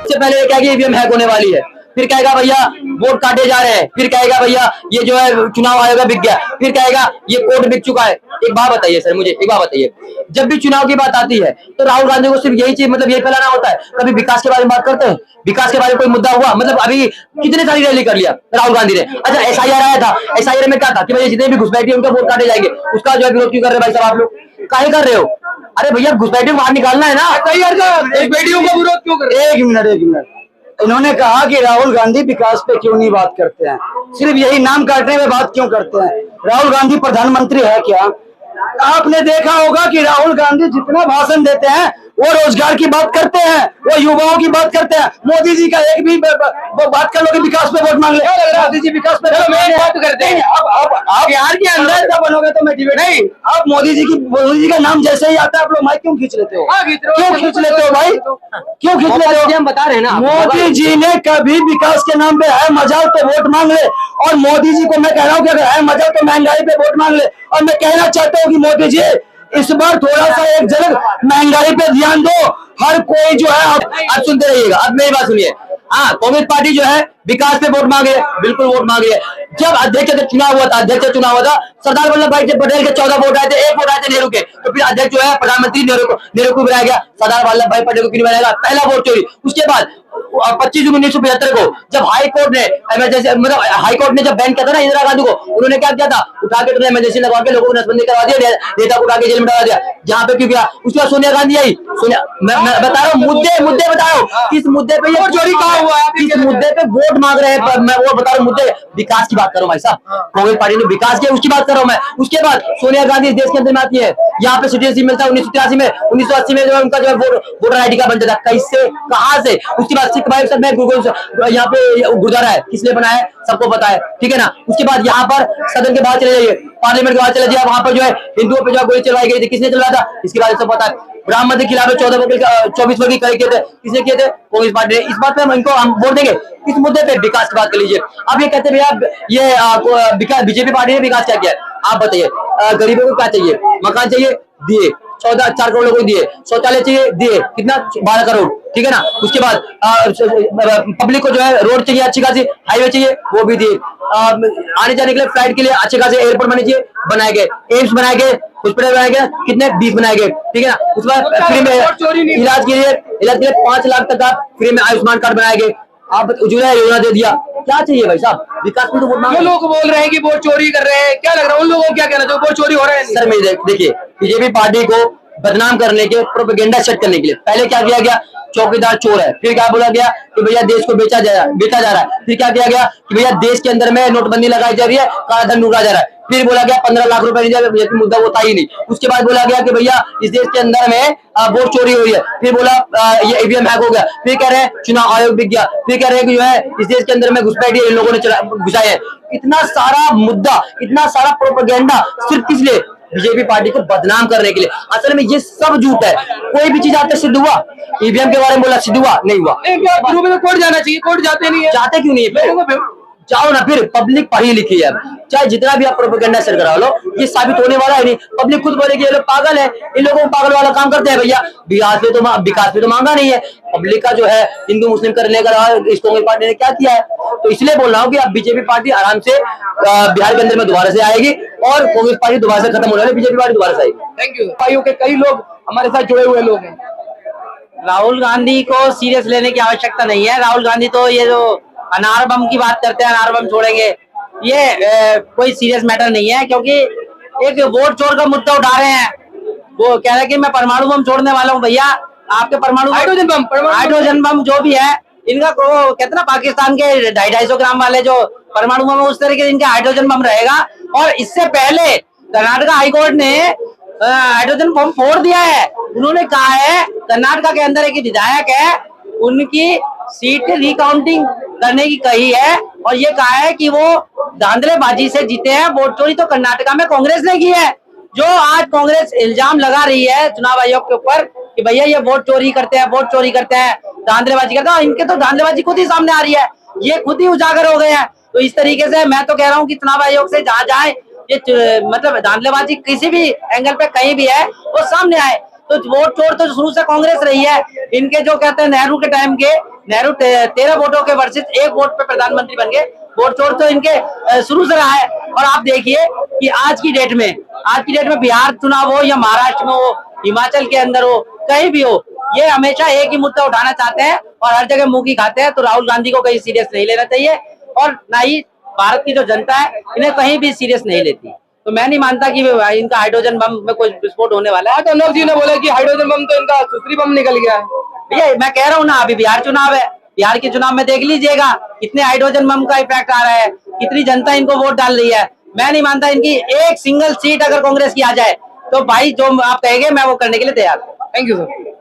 सबसे पहले ये कहेगा ईवीएम हैक होने वाली है, फिर कहेगा भैया वोट काटे जा रहे हैं, फिर कहेगा भैया ये जो है चुनाव आयोग बिक गया, फिर कहेगा ये कोर्ट बिक चुका है। एक बात बताइए सर, मुझे एक बात बताइए, जब भी चुनाव की बात आती है तो राहुल गांधी को सिर्फ यही चीज मतलब यही फैलाना होता है। कभी विकास के बारे में बात करते हैं? विकास के बारे में कोई मुद्दा हुआ? मतलब अभी कितने सारी रैली कर लिया राहुल गांधी ने। अच्छा एसआईआर आया था, एसआईआर में क्या था कि भाई जितने भी घुसपैठी उनका वोट काटे जाएंगे, उसका जो है विरोध क्यों कर रहे हैं भाई साहब आप लोग? काहे कर रहे हो? अरे भैया घुसपैठी को बाहर निकालना है ना, घुसपैठियों का विरोध क्यों कर रहे हैं? एक मिनट, इन्होंने कहा कि राहुल गांधी विकास पे क्यों नहीं बात करते हैं, सिर्फ यही नाम काटने में बात क्यों करते हैं? राहुल गांधी प्रधानमंत्री है क्या? आपने देखा होगा कि राहुल गांधी जितना भाषण देते हैं वो रोजगार की बात करते हैं, वो युवाओं की बात करते हैं। मोदी जी का एक भी बात कर लो कि विकास पे वोट मांग ले, मोदी जी विकास पे बात करते हैं। अब आप बिहार के अंदर का बनोगे तो मैं डिबेट नहीं। आप मोदी जी का नाम जैसे ही आता है आप लोग माइक क्यों खींच लेते हो? क्यों खींच लेते हो भाई? क्यों खींच लेते हो? हम बता रहे हैं ना, मोदी जी ने कभी विकास के नाम पे है मजाल तो वोट मांग ले, और मोदी जी को मैं कह रहा हूँ कि अगर है मजाल तो महंगाई पे वोट मांग ले। और मैं कहना चाहता हूँ कि मोदी जी इस बार थोड़ा सा एक झलक महंगाई पे ध्यान दो। हर कोई जो है अब सुनते रहिएगा, अब मेरी बात सुनिए। हाँ, कांग्रेस पार्टी जो है विकास पे वोट मांगे, बिल्कुल वोट मांगे। जब अध्यक्ष का चुनाव हुआ था, सरदार वल्लभ भाई पटेल के 14 वोट आए थे, 1 वोट आए थे नेहरू के, तो फिर अध्यक्ष जो है प्रधानमंत्री नेहरू को बनाया गया। सरदार वल्लभ भाई पटेल को क्यों बनाया गया? पहला वोट चोरी। उसके बाद 25 जून 1975 को जब हाई कोर्ट ने इमरजेंसी मतलब हाई कोर्ट ने जब बैन किया था ना इंदिरा गांधी को, उन्होंने क्या किया था? उठा के तुमने इमरजेंसी लगवा के लोगों को नसबंदी करवा दिया, नेता को उठा के जेल में डाल दिया। जहाँ पे क्यों किया? उसके बाद सोनिया गांधी आई। मैं बता रहा हूँ मुद्दे बता रहा हूँ, किस मुद्दे पे ये चोरी कहा हुआ है, किस मुद्दे पे वोट मांग रहे हैं। मैं वो बता रहा हूँ, मुद्दे विकास की बात कर रहा हूँ भाई साहब। कांग्रेस पार्टी ने विकास किया उसकी बात कर रहा हूँ मैं। उसके बाद सोनिया गांधी इस देश के अंदर में आती है, यहाँ पे सिटीजनशिप मिलता है 1983 में, 1980 में जो उनका जो है वोटर आईडी कार्ड बनता था। कैसे, कहाँ से? उसके बाद सिख भाई में यहाँ पे गुरुद्वारा है, किस लिए बनाया है सबको पता है, ठीक है ना। उसके बाद यहाँ पर सदन के बाहर चले जाइए, पार्लियामेंट के बाहर चले जाइए, वहां पर जो है हिंदुओं पे जो गोली चलवाई गई थी, किसने चलवाया था? इसके बारे में सब पता है। ब्राह्मण के खिलाफ 24 वर्गीय किए थे, किसने किए थे? कांग्रेस पार्टी ने। इस बात पे हम वोट देंगे। इस मुद्दे पे विकास की बात कर लीजिए। अब ये कहते भैया ये बीजेपी पार्टी ने विकास क्या किया? आप बताइए, गरीबों को क्या चाहिए? मकान चाहिए, दिए। 4 करोड़ लोगों को दिए। शौचालय चाहिए, दिए। कितना? 12 करोड़, ठीक है ना। उसके बाद पब्लिक को जो है रोड चाहिए, अच्छी खासी हाईवे चाहिए, वो भी दिए। आने जाने के लिए फ्लाइट के लिए अच्छे खासे एयरपोर्ट बने चाहिए, बनाए गए। एम्स बनाए गए, हॉस्पिटल बनाए गए, कितने? 20 बनाए गए, ठीक है ना। उसके बाद फ्री में इलाज के लिए 5 लाख तक का फ्री में आयुष्मान कार्ड बनाए गए। आप उज्ज्वला योजना दे दिया। क्या चाहिए भाई साहब? विकास में तो वोट मांगे। लोग बोल रहे हैं कि वोट चोरी कर रहे हैं, क्या लग रहा है उन लोगों को? क्या कहना चाहिए, वोट चोरी हो रहा है? सर मेरे देखिए, बीजेपी पार्टी को बदनाम करने के, प्रोपेगेंडा सेट करने के लिए पहले क्या किया गया? चौकीदार चोर है। फिर क्या बोला गया कि भैया देश को बेचा जा रहा है। फिर क्या किया गया कि भैया देश के अंदर में नोटबंदी लगाई जा रही है, काला धन लूटा जा रहा है। फिर बोला गया 15 लाख रुपए नहीं दिया, मुद्दा वो था ही नहीं। उसके बाद बोला गया कि भैया इस देश के अंदर में वोट चोरी हुई है। फिर बोला ये ईवीएम हैक हो गया। फिर कह रहे हैं चुनाव आयोग बिक गया। फिर कह रहे हैं कि जो है इस देश के अंदर में घुसपैठी इन लोगों ने घुसाए है। इतना सारा मुद्दा, इतना सारा प्रोपेगेंडा सिर्फ किस लिए? बीजेपी पार्टी को बदनाम करने के लिए। असल में ये सब झूठ है। कोई भी चीज आते सिद्ध हुआ? ईवीएम के बारे में बोला, सिद्ध हुआ? नहीं हुआ। कोर्ट जाना चाहिए, कोर्ट जाते नहीं है। जाते क्यों नहीं है? जाओ ना, फिर पब्लिक पढ़ी लिखी है। चाहे जितना भी आप प्रोपेगेंडा शेयर करा लो, ये साबित होने वाला है नहीं। पब्लिक खुद बोलेगी ये लोग पागल है, इन लोगों को पागल वाला काम करते हैं। भैया विकास पे तो मांगा नहीं है। पब्लिक का जो है हिंदू मुस्लिम करने का इस कांग्रेस पार्टी ने क्या किया है? तो इसलिए बोल रहा हूँ कि अब बीजेपी पार्टी आराम से बिहार के अंदर में दोबारा से आएगी और कांग्रेस पार्टी दोबारा से खत्म होने वाली, बीजेपी पार्टी दोबारा से आएगी। Thank you. भाइयों के कई लोग हमारे साथ जुड़े हुए लोग हैं। राहुल गांधी को सीरियस लेने की आवश्यकता नहीं है। राहुल गांधी तो ये जो अनार बम की बात करते हैं, अनार बम छोड़ेंगे, ये कोई सीरियस मैटर नहीं है। क्योंकि एक वोट चोर का मुद्दा उठा रहे हैं। वो कह रहे हैं कि मैं परमाणु बम छोड़ने वाला हूँ। भैया आपके परमाणु हाइड्रोजन बम जो भी है, इनका कहते ना पाकिस्तान के 250 ग्राम वाले जो परमाणु बम, उस तरह के इनके हाइड्रोजन बम रहेगा। और इससे पहले कर्नाटका हाईकोर्ट ने हाइड्रोजन बम फोड़ दिया है। उन्होंने कहा है, कर्नाटका के अंदर एक विधायक है, उनकी सीट रिकाउंटिंग करने की कही है और ये कहा है कि वो धांधलेबाजी से जीते हैं। वोट चोरी तो कर्नाटका में कांग्रेस ने की है। जो आज कांग्रेस इल्जाम लगा रही है चुनाव आयोग के ऊपर कि भैया ये वोट चोरी करते हैं, वोट चोरी करते हैं, धांधलेबाजी करते हैं, इनके तो धांधलेबाजी खुद ही सामने आ रही है। ये खुद ही उजागर हो गए हैं। तो इस तरीके से मैं तो कह रहा हूँ कि चुनाव आयोग से जहाँ जाए ये मतलब धांधलेबाजी किसी भी एंगल पे कहीं भी है वो सामने आए। तो वोट चोर तो शुरू से कांग्रेस रही है। इनके जो कहते हैं नेहरू के टाइम के नेहरू 13 वोटों के वर्सेस 1 वोट पे प्रधानमंत्री बन गए। वोट चोर तो इनके शुरू से रहा है। और आप देखिए कि आज की डेट में बिहार चुनाव हो या महाराष्ट्र में हो, हिमाचल के अंदर हो, कहीं भी हो, ये हमेशा एक ही मुद्दा उठाना चाहते हैं और हर जगह मुंह की खाते हैं। तो राहुल गांधी को कहीं सीरियस नहीं लेना चाहिए और ना ही भारत की जो जनता है इन्हें कहीं भी सीरियस नहीं लेती। तो मैं नहीं मानता कि इनका हाइड्रोजन बम में कोई विस्फोट होने वाला है। आज अर्नब जी ने बोला कि हाइड्रोजन बम तो इनका सुसरी बम निकल गया है। भैया मैं कह रहा हूँ ना, अभी बिहार चुनाव है, बिहार के चुनाव में देख लीजिएगा कितने हाइड्रोजन बम का इफेक्ट आ रहा है, कितनी जनता इनको वोट डाल रही है। मैं नहीं मानता इनकी एक सिंगल सीट अगर कांग्रेस की आ जाए तो भाई जो आप कहेंगे मैं वो करने के लिए तैयार हूँ। Thank you sir.